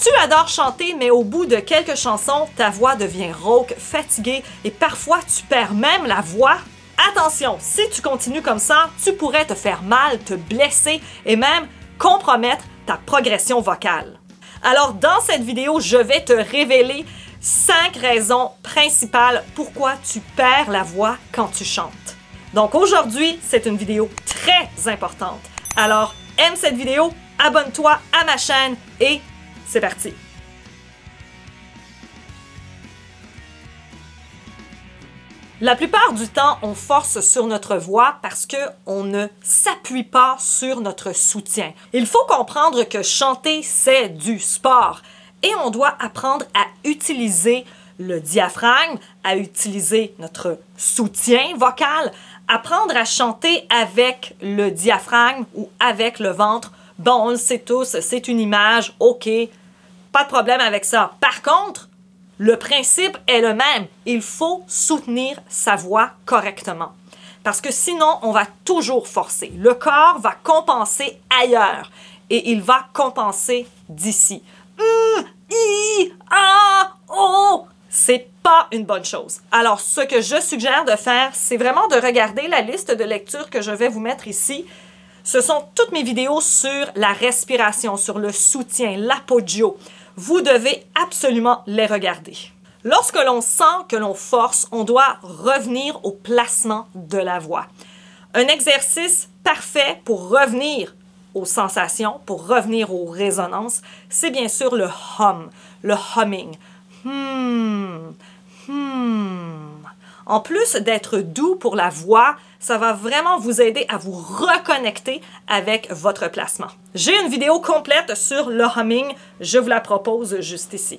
Tu adores chanter, mais au bout de quelques chansons, ta voix devient rauque, fatiguée et parfois tu perds même la voix. Attention, si tu continues comme ça, tu pourrais te faire mal, te blesser et même compromettre ta progression vocale. Alors dans cette vidéo, je vais te révéler 5 raisons principales pourquoi tu perds la voix quand tu chantes. Donc aujourd'hui, c'est une vidéo très importante. Alors aime cette vidéo, abonne-toi à ma chaîne et c'est parti! La plupart du temps, on force sur notre voix parce qu'on ne s'appuie pas sur notre soutien. Il faut comprendre que chanter, c'est du sport et on doit apprendre à utiliser le diaphragme, à utiliser notre soutien vocal, apprendre à chanter avec le diaphragme ou avec le ventre. Bon, on le sait tous, c'est une image, ok, pas de problème avec ça. Par contre, le principe est le même. Il faut soutenir sa voix correctement. Parce que sinon, on va toujours forcer. Le corps va compenser ailleurs et il va compenser d'ici. C'est pas une bonne chose. Alors, ce que je suggère de faire, c'est vraiment de regarder la liste de lecture que je vais vous mettre ici. Ce sont toutes mes vidéos sur la respiration, sur le soutien, l'appoggio. Vous devez absolument les regarder. Lorsque l'on sent que l'on force, on doit revenir au placement de la voix. Un exercice parfait pour revenir aux sensations, pour revenir aux résonances, c'est bien sûr le hum, le humming. En plus d'être doux pour la voix, ça va vraiment vous aider à vous reconnecter avec votre placement. J'ai une vidéo complète sur le humming, je vous la propose juste ici.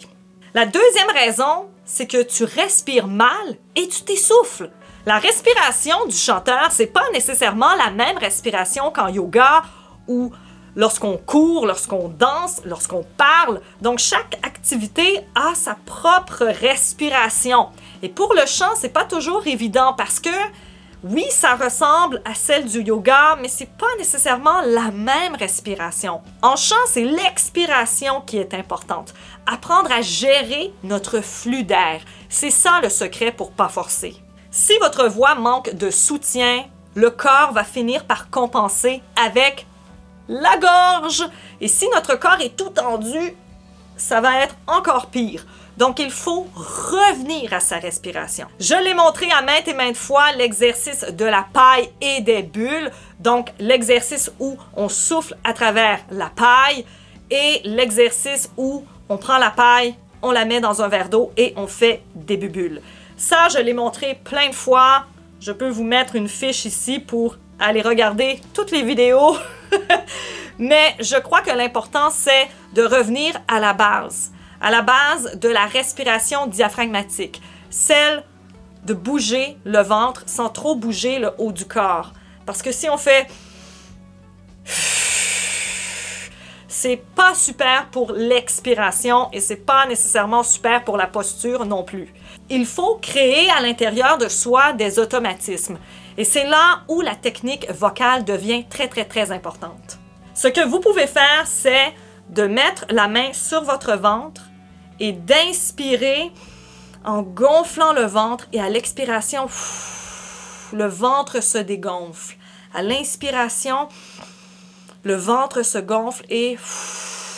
La deuxième raison, c'est que tu respires mal et tu t'essouffles. La respiration du chanteur, c'est pas nécessairement la même respiration qu'en yoga ou lorsqu'on court, lorsqu'on danse, lorsqu'on parle. Donc, chaque activité a sa propre respiration. Et pour le chant, c'est pas toujours évident parce que oui, ça ressemble à celle du yoga, mais c'est pas nécessairement la même respiration. En chant, c'est l'expiration qui est importante. Apprendre à gérer notre flux d'air. C'est ça le secret pour pas forcer. Si votre voix manque de soutien, le corps va finir par compenser avec la gorge. Et si notre corps est tout tendu, ça va être encore pire. Donc, il faut revenir à sa respiration. Je l'ai montré à maintes et maintes fois, l'exercice de la paille et des bulles. Donc, l'exercice où on souffle à travers la paille et l'exercice où on prend la paille, on la met dans un verre d'eau et on fait des bulles. Ça, je l'ai montré plein de fois. Je peux vous mettre une fiche ici pour aller regarder toutes les vidéos. Mais je crois que l'important, c'est de revenir à la base de la respiration diaphragmatique, celle de bouger le ventre sans trop bouger le haut du corps. Parce que si on fait... c'est pas super pour l'expiration et c'est pas nécessairement super pour la posture non plus. Il faut créer à l'intérieur de soi des automatismes. Et c'est là où la technique vocale devient très importante. Ce que vous pouvez faire, c'est de mettre la main sur votre ventre et d'inspirer en gonflant le ventre et à l'expiration, le ventre se dégonfle. À l'inspiration, le ventre se gonfle et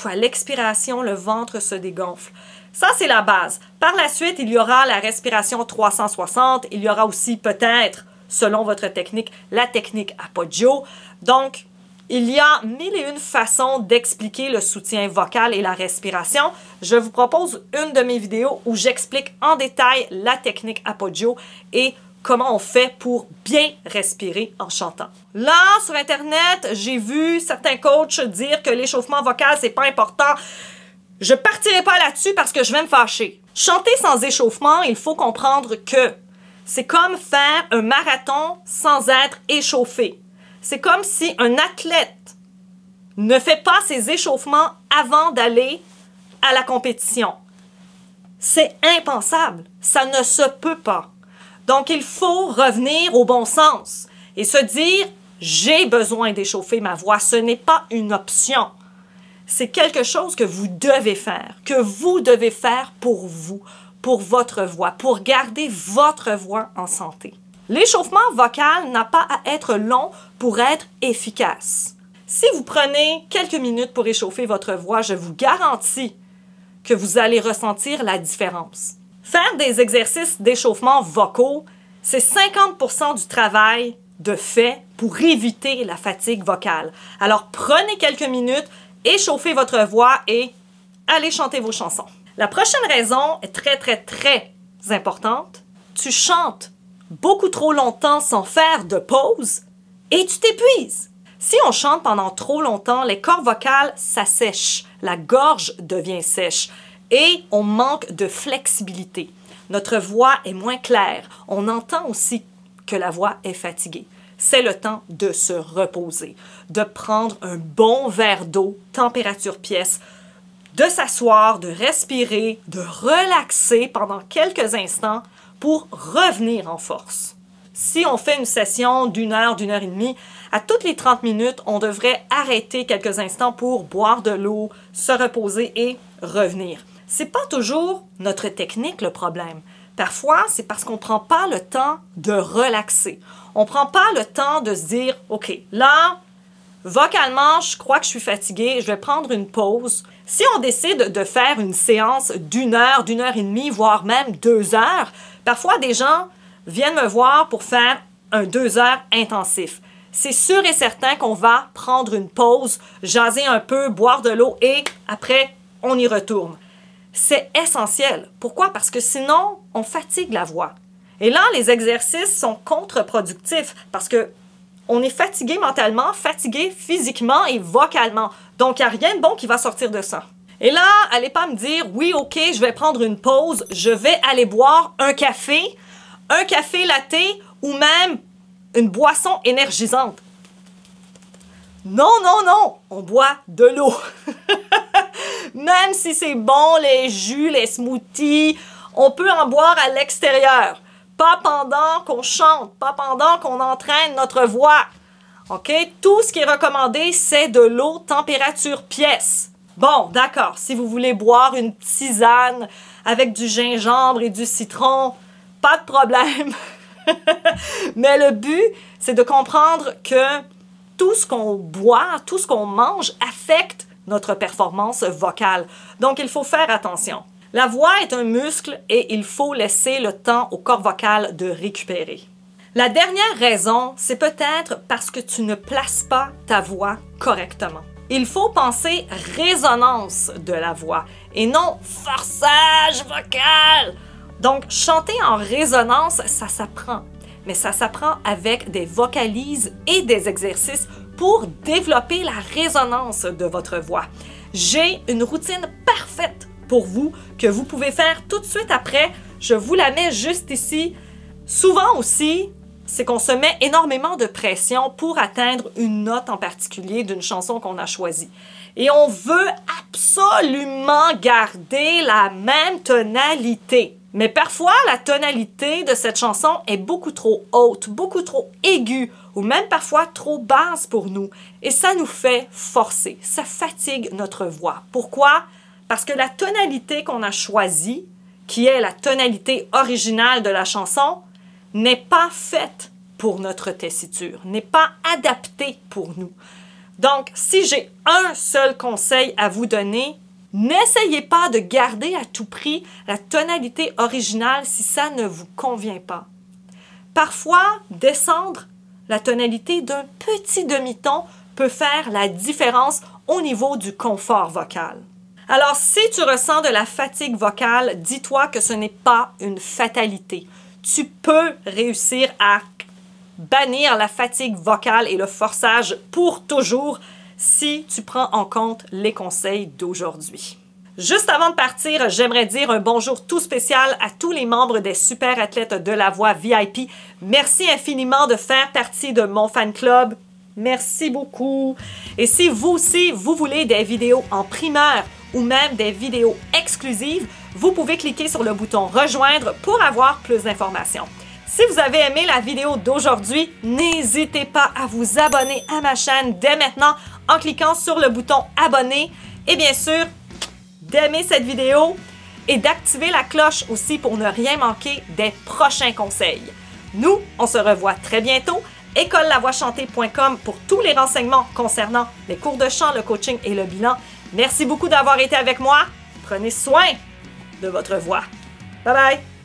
à l'expiration, le ventre se dégonfle. Ça, c'est la base. Par la suite, il y aura la respiration 360. Il y aura aussi peut-être, selon votre technique, la technique appoggio. Donc, il y a 1001 façons d'expliquer le soutien vocal et la respiration. Je vous propose une de mes vidéos où j'explique en détail la technique appoggio et comment on fait pour bien respirer en chantant. Là, sur Internet, j'ai vu certains coachs dire que l'échauffement vocal, c'est pas important. Je partirai pas là-dessus parce que je vais me fâcher. Chanter sans échauffement, il faut comprendre que c'est comme faire un marathon sans être échauffé. C'est comme si un athlète ne fait pas ses échauffements avant d'aller à la compétition. C'est impensable. Ça ne se peut pas. Donc, il faut revenir au bon sens et se dire « j'ai besoin d'échauffer ma voix ». Ce n'est pas une option. c'est quelque chose que vous devez faire pour vous, pour votre voix, pour garder votre voix en santé. L'échauffement vocal n'a pas à être long pour être efficace. Si vous prenez quelques minutes pour échauffer votre voix, je vous garantis que vous allez ressentir la différence. Faire des exercices d'échauffement vocaux, c'est 50% du travail de fait pour éviter la fatigue vocale. Alors prenez quelques minutes, échauffez votre voix et allez chanter vos chansons. La prochaine raison est très importante. Tu chantes beaucoup trop longtemps sans faire de pause et tu t'épuises. Si on chante pendant trop longtemps, les cordes vocales s'assèchent, la gorge devient sèche et on manque de flexibilité. Notre voix est moins claire. On entend aussi que la voix est fatiguée. C'est le temps de se reposer, de prendre un bon verre d'eau, température pièce, de s'asseoir, de respirer, de relaxer pendant quelques instants pour revenir en force. Si on fait une session d'1 heure, d'1 heure et demie, à toutes les 30 minutes, on devrait arrêter quelques instants pour boire de l'eau, se reposer et revenir. C'est pas toujours notre technique le problème. Parfois, c'est parce qu'on ne prend pas le temps de relaxer. On ne prend pas le temps de se dire, OK, là, vocalement, je crois que je suis fatiguée, je vais prendre une pause. Si on décide de faire une séance d'1 heure, d'1 heure et demie, voire même 2 heures, parfois des gens viennent me voir pour faire un 2 heures intensif. C'est sûr et certain qu'on va prendre une pause, jaser un peu, boire de l'eau et après, on y retourne. C'est essentiel. Pourquoi? Parce que sinon, on fatigue la voix. Et là, les exercices sont contre-productifs parce que on est fatigué mentalement, fatigué physiquement et vocalement. Donc, il n'y a rien de bon qui va sortir de ça. Et là, allez pas me dire, oui, OK, je vais prendre une pause, je vais aller boire un café latte ou même une boisson énergisante. Non, on boit de l'eau. Même si c'est bon, les jus, les smoothies, on peut en boire à l'extérieur. Pas pendant qu'on chante, pas pendant qu'on entraîne notre voix. OK? Tout ce qui est recommandé, c'est de l'eau température pièce. Bon, d'accord, si vous voulez boire une tisane avec du gingembre et du citron, pas de problème. Mais le but, c'est de comprendre que tout ce qu'on boit, tout ce qu'on mange affecte notre performance vocale. Donc, il faut faire attention. La voix est un muscle et il faut laisser le temps au corps vocal de récupérer. La dernière raison, c'est peut-être parce que tu ne places pas ta voix correctement. Il faut penser résonance de la voix et non forçage vocal. Donc, chanter en résonance, ça s'apprend. Mais ça s'apprend avec des vocalises et des exercices pour développer la résonance de votre voix. J'ai une routine parfaite pour vous que vous pouvez faire tout de suite après. Je vous la mets juste ici. Souvent aussi, c'est qu'on se met énormément de pression pour atteindre une note en particulier d'une chanson qu'on a choisie. Et on veut absolument garder la même tonalité. Mais parfois, la tonalité de cette chanson est beaucoup trop haute, beaucoup trop aiguë ou même parfois trop basse pour nous. Et ça nous fait forcer, ça fatigue notre voix. Pourquoi? Parce que la tonalité qu'on a choisie, qui est la tonalité originale de la chanson, n'est pas faite pour notre tessiture, n'est pas adaptée pour nous. Donc, si j'ai un seul conseil à vous donner, n'essayez pas de garder à tout prix la tonalité originale si ça ne vous convient pas. Parfois, descendre la tonalité d'un petit demi-ton peut faire la différence au niveau du confort vocal. Alors, si tu ressens de la fatigue vocale, dis-toi que ce n'est pas une fatalité. Tu peux réussir à bannir la fatigue vocale et le forçage pour toujours si tu prends en compte les conseils d'aujourd'hui. Juste avant de partir, j'aimerais dire un bonjour tout spécial à tous les membres des super athlètes de la voix VIP. Merci infiniment de faire partie de mon fan club. Merci beaucoup. Et si vous aussi, vous voulez des vidéos en primeur ou même des vidéos exclusives, vous pouvez cliquer sur le bouton rejoindre pour avoir plus d'informations. Si vous avez aimé la vidéo d'aujourd'hui, n'hésitez pas à vous abonner à ma chaîne dès maintenant en cliquant sur le bouton abonner Et bien sûr, d'aimer cette vidéo et d'activer la cloche aussi pour ne rien manquer des prochains conseils. Nous, on se revoit très bientôt. écolelavoixchantée.com pour tous les renseignements concernant les cours de chant, le coaching et le bilan. Merci beaucoup d'avoir été avec moi. Prenez soin de votre voix. Bye bye!